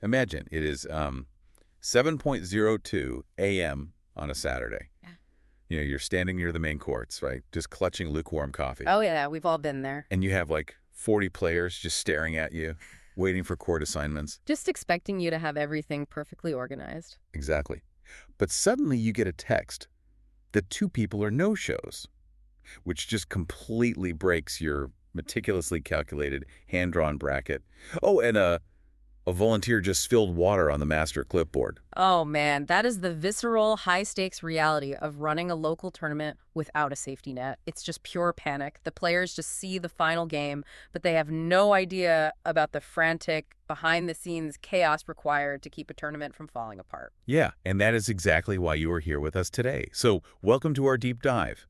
Imagine it is 7:02 a.m. on a Saturday. Yeah. You're standing near the main courts, right? Just clutching lukewarm coffee. Oh, yeah, we've all been there. And you have like 40 players just staring at you, waiting for court assignments. Just expecting you to have everything perfectly organized. Exactly. But suddenly you get a text that 2 people are no-shows, which just completely breaks your meticulously calculated, hand-drawn bracket. Oh, and a volunteer just spilled water on the master clipboard. Oh, man, that is the visceral, high-stakes reality of running a local tournament without a safety net. It's just pure panic. The players just see the final game, but they have no idea about the frantic, behind-the-scenes chaos required to keep a tournament from falling apart. Yeah, and that is exactly why you are here with us today. So, welcome to our deep dive.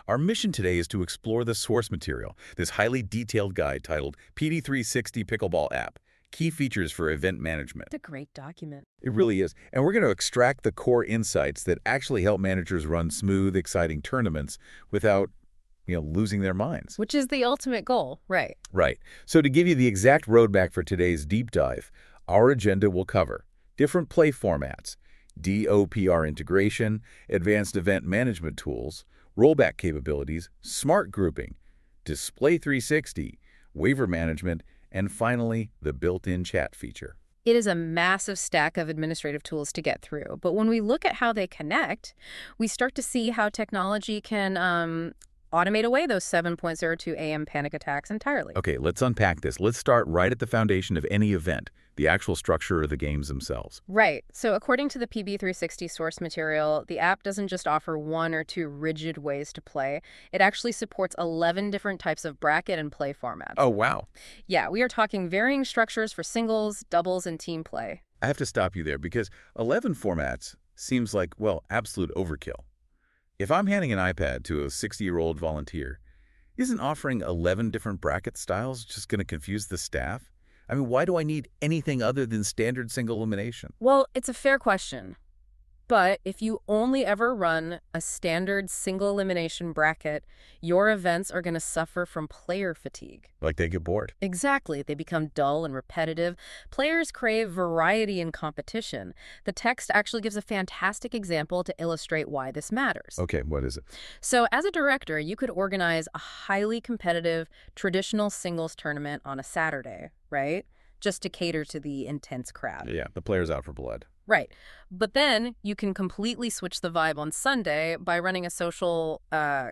Our mission today is to explore the source material, this highly detailed guide titled PB360 Pickleball App, Key Features for Event Management. It's a great document. It really is. And we're going to extract the core insights that actually help managers run smooth, exciting tournaments without, losing their minds. Which is the ultimate goal, right? Right. So to give you the exact roadmap for today's deep dive, our agenda will cover different play formats, DOPR integration, advanced event management tools, rollback capabilities, smart grouping, display 360, waiver management, and finally, the built-in chat feature. It is a massive stack of administrative tools to get through. But when we look at how they connect, we start to see how technology can automate away those 7:02 a.m. panic attacks entirely. Okay, let's unpack this. Let's start right at the foundation of any event, the actual structure of the games themselves. Right. So according to the PB360 source material, the app doesn't just offer 1 or 2 rigid ways to play. It actually supports 11 different types of bracket and play formats. Oh, wow. Yeah, we are talking varying structures for singles, doubles, and team play. I have to stop you there because 11 formats seems like, well, absolute overkill. If I'm handing an iPad to a 60-year-old volunteer, isn't offering 11 different bracket styles just going to confuse the staff? I mean, why do I need anything other than standard single elimination? Well, it's a fair question. But if you only ever run a standard single elimination bracket, your events are going to suffer from player fatigue. Like they get bored. Exactly. They become dull and repetitive. Players crave variety and competition. The text actually gives a fantastic example to illustrate why this matters. Okay, what is it? So as a director, you could organize a highly competitive traditional singles tournament on a Saturday, right? Just to cater to the intense crowd. Yeah, the player's out for blood. Right. But then you can completely switch the vibe on Sunday by running a social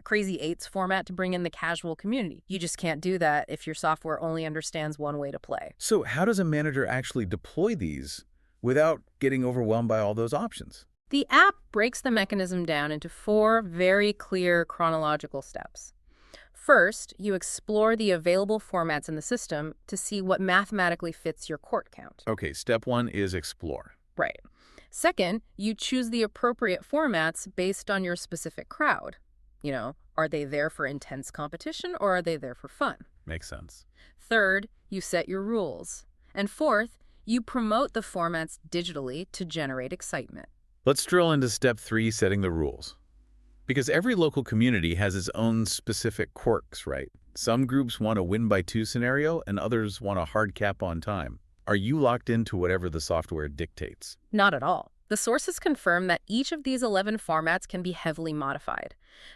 Crazy Eights format to bring in the casual community. You just can't do that if your software only understands one way to play. So how does a manager actually deploy these without getting overwhelmed by all those options? The app breaks the mechanism down into 4 very clear chronological steps. First, you explore the available formats in the system to see what mathematically fits your court count. Okay, step 1 is explore. Right. Second, you choose the appropriate formats based on your specific crowd. Are they there for intense competition or are they there for fun? Makes sense. Third, you set your rules. And fourth, you promote the formats digitally to generate excitement. Let's drill into step 3, setting the rules. Because every local community has its own specific quirks, right? Some groups want a win-by-2 scenario and others want a hard cap on time. Are you locked into whatever the software dictates? Not at all. The sources confirm that each of these 11 formats can be heavily modified.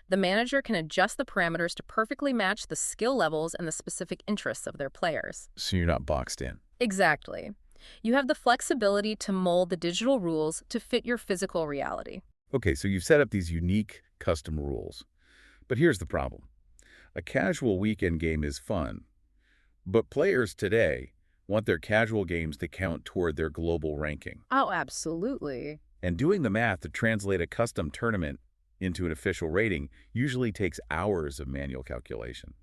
The manager can adjust the parameters to perfectly match the skill levels and the specific interests of their players. So you're not boxed in. Exactly. You have the flexibility to mold the digital rules to fit your physical reality. Okay, so you've set up these unique custom rules. But here's the problem. A casual weekend game is fun, but players today want their casual games to count toward their global ranking. Oh, absolutely. And doing the math to translate a custom tournament into an official rating usually takes hours of manual calculation.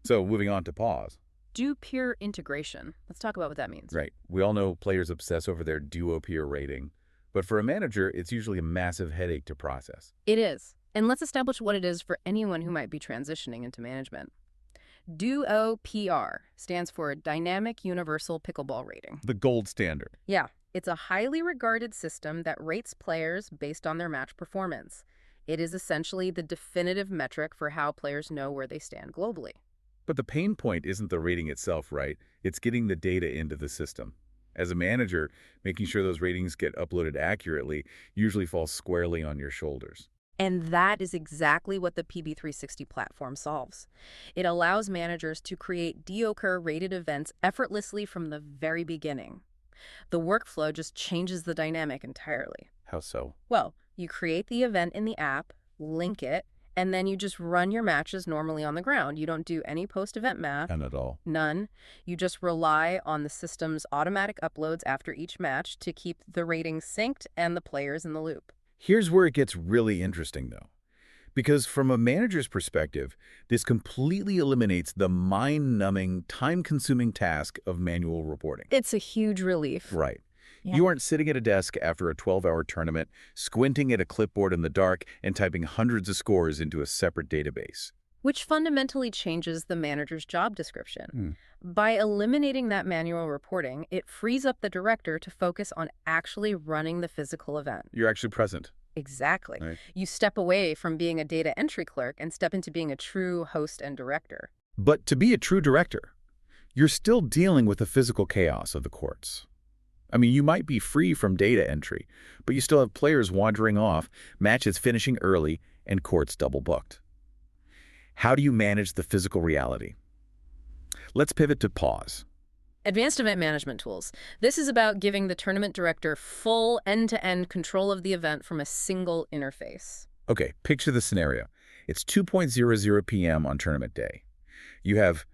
So moving on to pause. Do peer integration. Let's talk about what that means. Right. We all know players obsess over their duo peer rating, but for a manager, it's usually a massive headache to process. It is. And let's establish what it is for anyone who might be transitioning into management. DOPR stands for Dynamic Universal Pickleball Rating. The gold standard. Yeah, it's a highly regarded system that rates players based on their match performance. It is essentially the definitive metric for how players know where they stand globally. But the pain point isn't the rating itself, right? It's getting the data into the system. As a manager, making sure those ratings get uploaded accurately usually falls squarely on your shoulders. And that is exactly what the PB360 platform solves. It allows managers to create DOCR-rated events effortlessly from the very beginning. The workflow just changes the dynamic entirely. How so? Well, you create the event in the app, link it, and then you just run your matches normally on the ground. You don't do any post-event math. None at all. None. You just rely on the system's automatic uploads after each match to keep the ratings synced and the players in the loop. Here's where it gets really interesting, though. Because from a manager's perspective, this completely eliminates the mind-numbing, time-consuming task of manual reporting. It's a huge relief. Right. Yeah. You aren't sitting at a desk after a 12-hour tournament, squinting at a clipboard in the dark and typing hundreds of scores into a separate database. Which fundamentally changes the manager's job description. By eliminating that manual reporting, it frees up the director to focus on actually running the physical event. You're actually present. Exactly. Right. You step away from being a data entry clerk and step into being a true host and director. But to be a true director, you're still dealing with the physical chaos of the courts. I mean, you might be free from data entry, but you still have players wandering off, matches finishing early, and courts double-booked. How do you manage the physical reality? Let's pivot to pause. Advanced event management tools. This is about giving the tournament director full end-to-end control of the event from a single interface. Okay, picture the scenario. It's 2:00 p.m. on tournament day. You have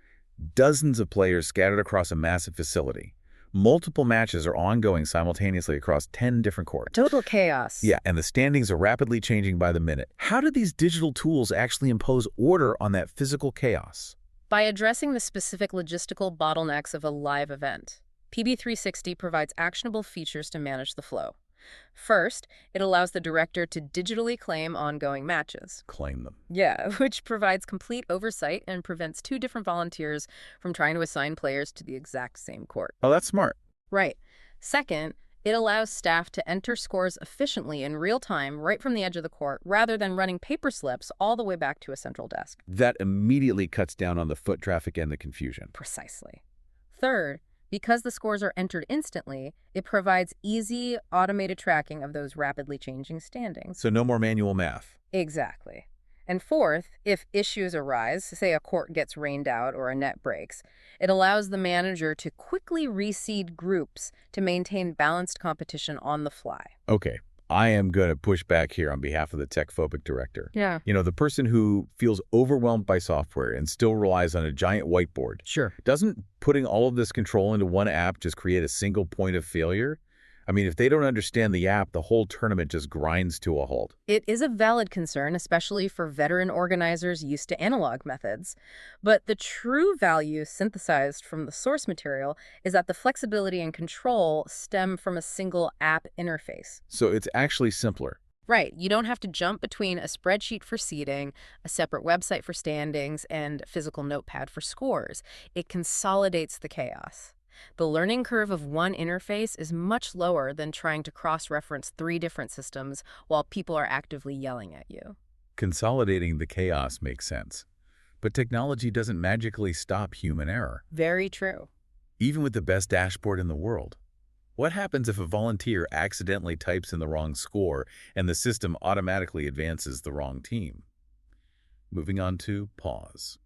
dozens of players scattered across a massive facility. Multiple matches are ongoing simultaneously across 10 different courts. Total chaos. Yeah, and the standings are rapidly changing by the minute. How do these digital tools actually impose order on that physical chaos? By addressing the specific logistical bottlenecks of a live event, PB360 provides actionable features to manage the flow. First, it allows the director to digitally claim ongoing matches. Claim them. Yeah, which provides complete oversight and prevents two different volunteers from trying to assign players to the exact same court. Oh, that's smart. Right. Second, it allows staff to enter scores efficiently in real time right from the edge of the court rather than running paper slips all the way back to a central desk. That immediately cuts down on the foot traffic and the confusion. Precisely. Third, because the scores are entered instantly, it provides easy, automated tracking of those rapidly changing standings. So no more manual math. Exactly. And fourth, if issues arise, say a court gets rained out or a net breaks, it allows the manager to quickly reseed groups to maintain balanced competition on the fly. Okay, I am going to push back here on behalf of the tech-phobic director. Yeah. You know, the person who feels overwhelmed by software and still relies on a giant whiteboard. Sure. Doesn't putting all of this control into one app just create a single point of failure? I mean, if they don't understand the app, the whole tournament just grinds to a halt. It is a valid concern, especially for veteran organizers used to analog methods. But the true value synthesized from the source material is that the flexibility and control stem from a single app interface. So it's actually simpler. Right. You don't have to jump between a spreadsheet for seeding, a separate website for standings, and a physical notepad for scores. It consolidates the chaos. The learning curve of one interface is much lower than trying to cross-reference 3 different systems while people are actively yelling at you. Consolidating the chaos makes sense. But technology doesn't magically stop human error. Very true. Even with the best dashboard in the world. What happens if a volunteer accidentally types in the wrong score and the system automatically advances the wrong team? Moving on to pause.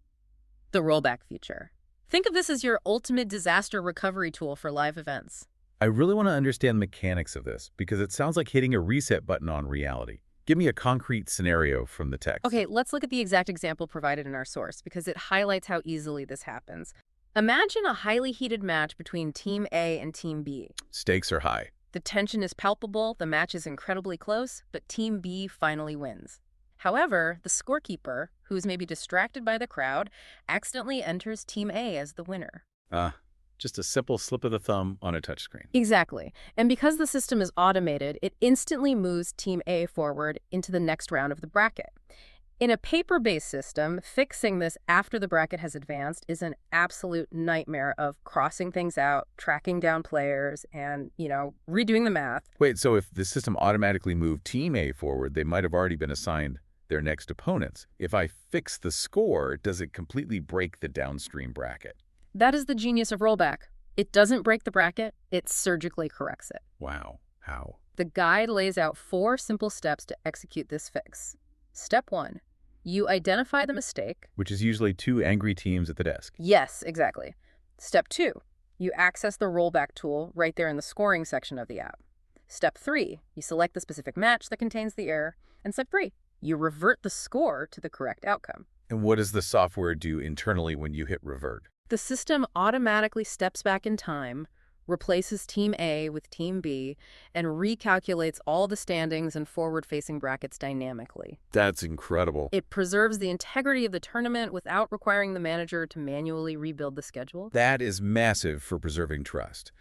The rollback feature. Think of this as your ultimate disaster recovery tool for live events. I really want to understand the mechanics of this because it sounds like hitting a reset button on reality. Give me a concrete scenario from the text. Okay, let's look at the exact example provided in our source because it highlights how easily this happens. Imagine a highly heated match between Team A and Team B. Stakes are high. The tension is palpable, the match is incredibly close, but Team B finally wins. However, the scorekeeper, who's maybe distracted by the crowd, accidentally enters Team A as the winner. Just a simple slip of the thumb on a touchscreen. Exactly. And because the system is automated, it instantly moves Team A forward into the next round of the bracket. In a paper-based system, fixing this after the bracket has advanced is an absolute nightmare of crossing things out, tracking down players, and, redoing the math. Wait, so if the system automatically moved Team A forward, they might have already been assigned their next opponents. If I fix the score, does it completely break the downstream bracket? That is the genius of rollback. It doesn't break the bracket, it surgically corrects it. Wow. How? The guide lays out 4 simple steps to execute this fix. Step 1. You identify the mistake. Which is usually 2 angry teams at the desk. Yes, exactly. Step 2. You access the rollback tool right there in the scoring section of the app. Step 3. You select the specific match that contains the error. And step 3. You revert the score to the correct outcome. And what does the software do internally when you hit revert? The system automatically steps back in time, replaces Team A with Team B, and recalculates all the standings and forward-facing brackets dynamically. That's incredible. It preserves the integrity of the tournament without requiring the manager to manually rebuild the schedule. That is massive for preserving trust.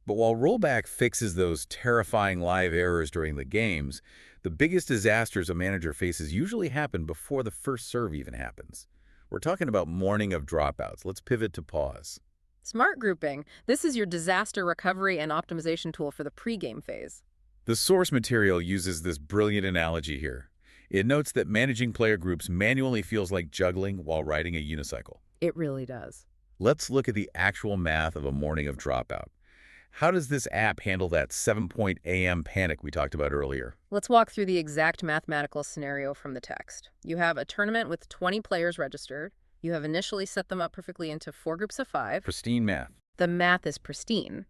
But while rollback fixes those terrifying live errors during the games, the biggest disasters a manager faces usually happen before the first serve even happens. We're talking about morning of dropouts. Let's pivot to pause. Smart grouping. This is your disaster recovery and optimization tool for the pregame phase. The source material uses this brilliant analogy here. It notes that managing player groups manually feels like juggling while riding a unicycle. It really does. Let's look at the actual math of a morning of dropout. How does this app handle that 7 a.m. panic we talked about earlier? Let's walk through the exact mathematical scenario from the text. You have a tournament with 20 players registered. You have initially set them up perfectly into 4 groups of 5. Pristine math. The math is pristine.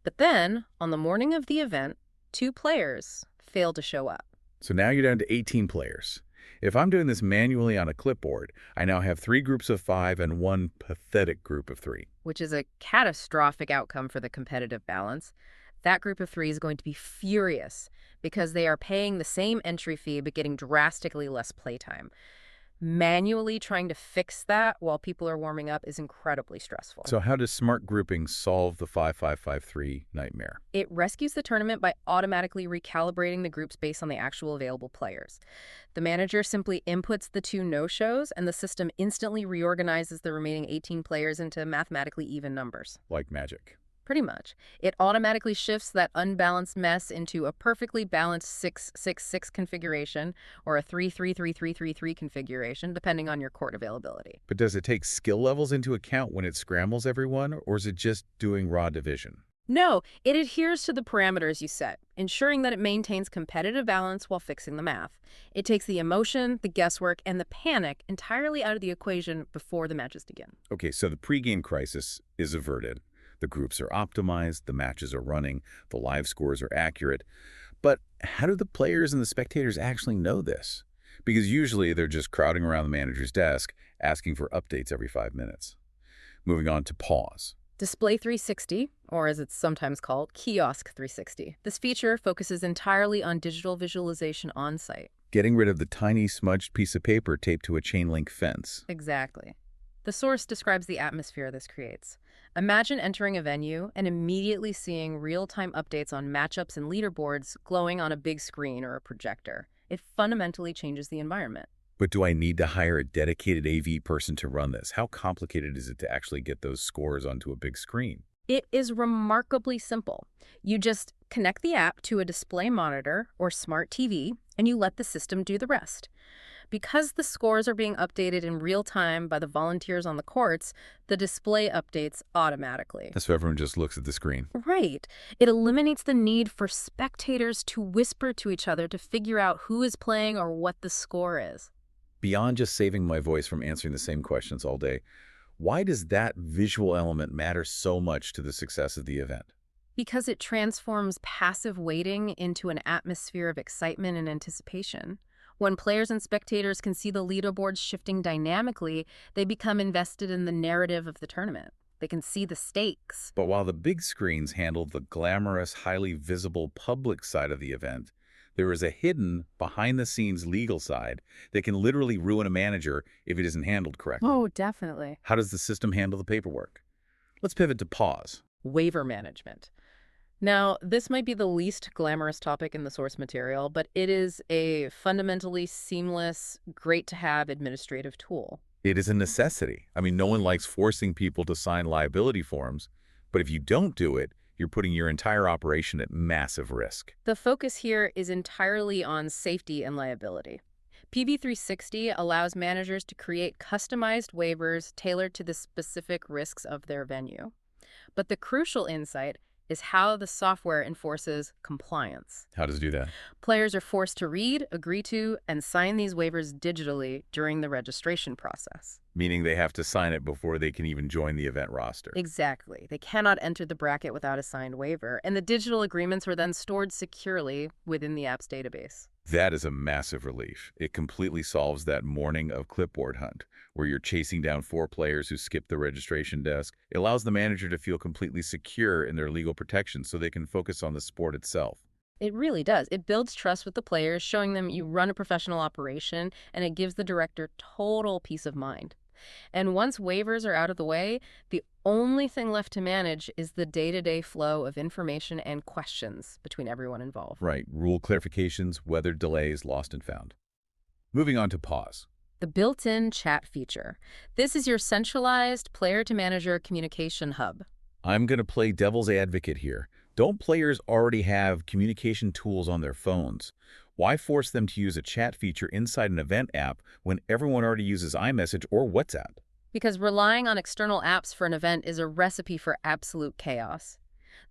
But then, on the morning of the event, 2 players fail to show up. So now you're down to 18 players. If I'm doing this manually on a clipboard, I now have 3 groups of 5 and 1 pathetic group of 3. Which is a catastrophic outcome for the competitive balance. That group of 3 is going to be furious because they are paying the same entry fee but getting drastically less playtime. Manually trying to fix that while people are warming up is incredibly stressful. So how does smart grouping solve the 5-5-5-3 nightmare? It rescues the tournament by automatically recalibrating the groups based on the actual available players. The manager simply inputs the 2 no-shows, and the system instantly reorganizes the remaining 18 players into mathematically even numbers. Like magic. Pretty much. It automatically shifts that unbalanced mess into a perfectly balanced 6-6-6 configuration or a 3-3-3-3-3-3 configuration, depending on your court availability. But does it take skill levels into account when it scrambles everyone, or is it just doing raw division? No, it adheres to the parameters you set, ensuring that it maintains competitive balance while fixing the math. It takes the emotion, the guesswork, and the panic entirely out of the equation before the matches begin. Okay, so the pregame crisis is averted. The groups are optimized, the matches are running, the live scores are accurate. But how do the players and the spectators actually know this? Because usually they're just crowding around the manager's desk, asking for updates every 5 minutes. Moving on to pause. Display 360, or as it's sometimes called, Kiosk 360. This feature focuses entirely on digital visualization on-site. Getting rid of the tiny smudged piece of paper taped to a chain-link fence. Exactly. The source describes the atmosphere this creates. Imagine entering a venue and immediately seeing real-time updates on matchups and leaderboards glowing on a big screen or a projector. It fundamentally changes the environment. But do I need to hire a dedicated AV person to run this? How complicated is it to actually get those scores onto a big screen? It is remarkably simple. You just connect the app to a display monitor or smart TV, and you let the system do the rest. Because the scores are being updated in real time by the volunteers on the courts, the display updates automatically. So everyone just looks at the screen. Right. It eliminates the need for spectators to whisper to each other to figure out who is playing or what the score is. Beyond just saving my voice from answering the same questions all day, why does that visual element matter so much to the success of the event? Because it transforms passive waiting into an atmosphere of excitement and anticipation. When players and spectators can see the leaderboards shifting dynamically, they become invested in the narrative of the tournament. They can see the stakes. But while the big screens handle the glamorous, highly visible public side of the event, there is a hidden, behind-the-scenes legal side that can literally ruin a manager if it isn't handled correctly. Oh, definitely. How does the system handle the paperwork? Let's pivot to pause. Waiver management. Now, this might be the least glamorous topic in the source material, but it is a fundamentally seamless, great-to-have administrative tool. It is a necessity. I mean, no one likes forcing people to sign liability forms, but if you don't do it, you're putting your entire operation at massive risk. The focus here is entirely on safety and liability. PB360 allows managers to create customized waivers tailored to the specific risks of their venue. But the crucial insight is how the software enforces compliance. How does it do that? Players are forced to read, agree to, and sign these waivers digitally during the registration process. Meaning they have to sign it before they can even join the event roster. Exactly. They cannot enter the bracket without a signed waiver, and the digital agreements are then stored securely within the app's database. That is a massive relief. It completely solves that morning of clipboard hunt, where you're chasing down 4 players who skip the registration desk. It allows the manager to feel completely secure in their legal protections so they can focus on the sport itself. It really does. It builds trust with the players, showing them you run a professional operation, and it gives the director total peace of mind. And once waivers are out of the way, the only thing left to manage is the day-to-day flow of information and questions between everyone involved. Right, rule clarifications, weather delays, lost and found. Moving on to pause. The built-in chat feature. This is your centralized player-to-manager communication hub. I'm going to play devil's advocate here. Don't players already have communication tools on their phones? Why force them to use a chat feature inside an event app when everyone already uses iMessage or WhatsApp? Because relying on external apps for an event is a recipe for absolute chaos.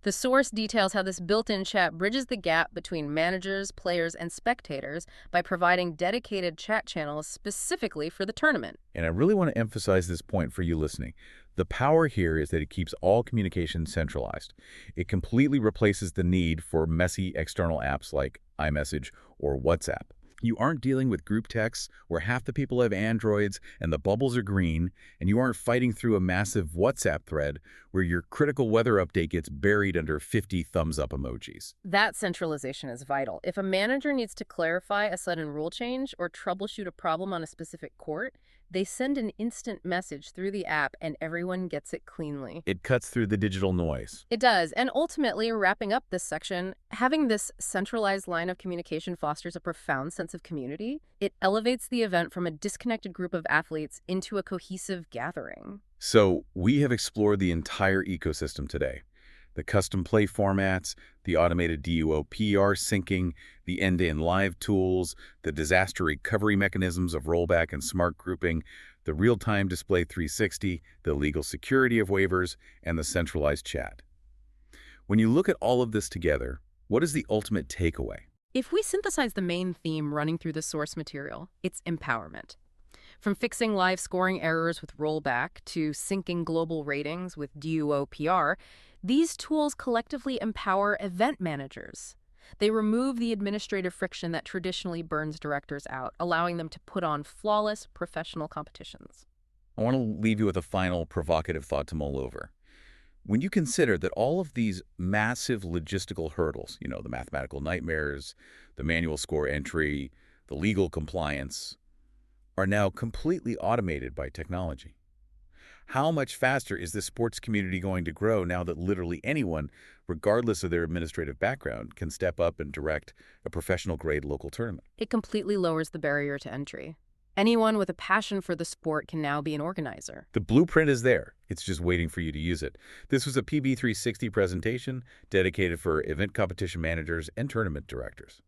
The source details how this built-in chat bridges the gap between managers, players, and spectators by providing dedicated chat channels specifically for the tournament. And I really want to emphasize this point for you listening. The power here is that it keeps all communication centralized. It completely replaces the need for messy external apps like iMessage or WhatsApp. You aren't dealing with group texts where half the people have Androids and the bubbles are green, and you aren't fighting through a massive WhatsApp thread where your critical weather update gets buried under 50 thumbs-up emojis. That centralization is vital. If a manager needs to clarify a sudden rule change or troubleshoot a problem on a specific court, they send an instant message through the app and everyone gets it cleanly. It cuts through the digital noise. It does. And ultimately, wrapping up this section, having this centralized line of communication fosters a profound sense of community. It elevates the event from a disconnected group of athletes into a cohesive gathering. So we have explored the entire ecosystem today. The custom play formats, the automated DUO-PR syncing, the end-to-end live tools, the disaster recovery mechanisms of rollback and smart grouping, the real-time display 360, the legal security of waivers, and the centralized chat. When you look at all of this together, what is the ultimate takeaway? If we synthesize the main theme running through the source material, it's empowerment. From fixing live scoring errors with rollback to syncing global ratings with DUO-PR, these tools collectively empower event managers. They remove the administrative friction that traditionally burns directors out, allowing them to put on flawless professional competitions. I want to leave you with a final provocative thought to mull over. When you consider that all of these massive logistical hurdles, the mathematical nightmares, the manual score entry, the legal compliance, are now completely automated by technology. How much faster is the sports community going to grow now that literally anyone, regardless of their administrative background, can step up and direct a professional-grade local tournament? It completely lowers the barrier to entry. Anyone with a passion for the sport can now be an organizer. The blueprint is there. It's just waiting for you to use it. This was a PB360 presentation dedicated for event competition managers and tournament directors.